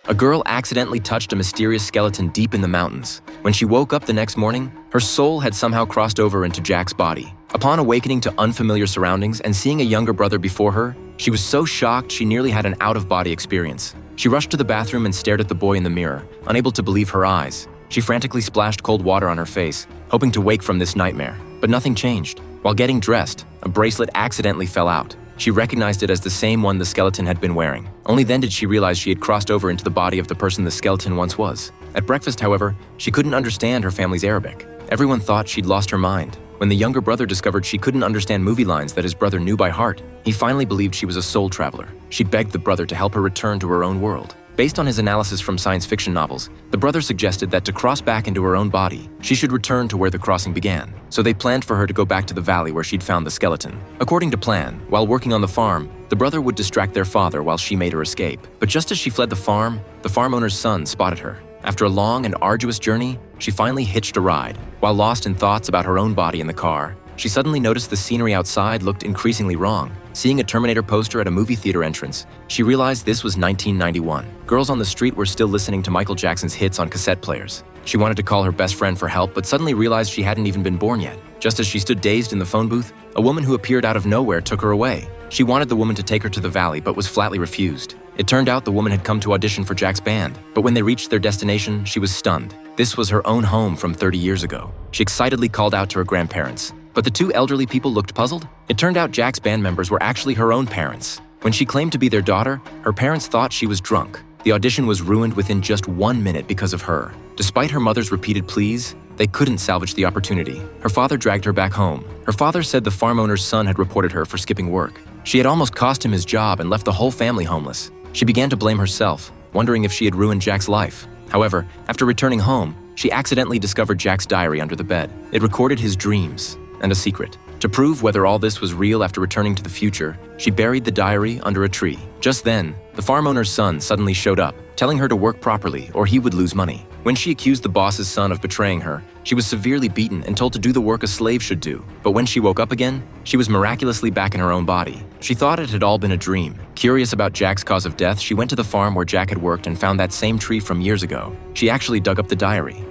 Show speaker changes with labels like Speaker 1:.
Speaker 1: A girl accidentally touched a mysterious skeleton deep in the mountains. When she woke up the next morning, her soul had somehow crossed over into Jack's body. Upon awakening to unfamiliar surroundings and seeing a younger brother before her, she was so shocked she nearly had an out-of-body experience. She rushed to the bathroom and stared at the boy in the mirror, unable to believe her eyes. She frantically splashed cold water on her face, hoping to wake from this nightmare. But nothing changed. While getting dressed, a bracelet accidentally fell out. She recognized it as the same one the skeleton had been wearing. Only then did she realize she had crossed over into the body of the person the skeleton once was. At breakfast, however, she couldn't understand her family's Arabic. Everyone thought she'd lost her mind. When the younger brother discovered she couldn't understand movie lines that his brother knew by heart, he finally believed she was a soul traveler. She begged the brother to help her return to her own world. Based on his analysis from science fiction novels, the brother suggested that to cross back into her own body, she should return to where the crossing began. So they planned for her to go back to the valley where she'd found the skeleton. According to plan, while working on the farm, the brother would distract their father while she made her escape. But just as she fled the farm owner's son spotted her. After a long and arduous journey, she finally hitched a ride. While lost in thoughts about her own body in the car, she suddenly noticed the scenery outside looked increasingly wrong. Seeing a Terminator poster at a movie theater entrance, she realized this was 1991. Girls on the street were still listening to Michael Jackson's hits on cassette players. She wanted to call her best friend for help, but suddenly realized she hadn't even been born yet. Just as she stood dazed in the phone booth, a woman who appeared out of nowhere took her away. She wanted the woman to take her to the valley, but was flatly refused. It turned out the woman had come to audition for Jack's band, but when they reached their destination, she was stunned. This was her own home from 30 years ago. She excitedly called out to her grandparents. But the two elderly people looked puzzled. It turned out Jack's band members were actually her own parents. When she claimed to be their daughter, her parents thought she was drunk. The audition was ruined within just 1 minute because of her. Despite her mother's repeated pleas, they couldn't salvage the opportunity. Her father dragged her back home. Her father said the farm owner's son had reported her for skipping work. She had almost cost him his job and left the whole family homeless. She began to blame herself, wondering if she had ruined Jack's life. However, after returning home, she accidentally discovered Jack's diary under the bed. It recorded his dreams and a secret. To prove whether all this was real after returning to the future, she buried the diary under a tree. Just then, the farm owner's son suddenly showed up, telling her to work properly or he would lose money. When she accused the boss's son of betraying her, she was severely beaten and told to do the work a slave should do. But when she woke up again, she was miraculously back in her own body. She thought it had all been a dream. Curious about Jack's cause of death, she went to the farm where Jack had worked and found that same tree from years ago. She actually dug up the diary.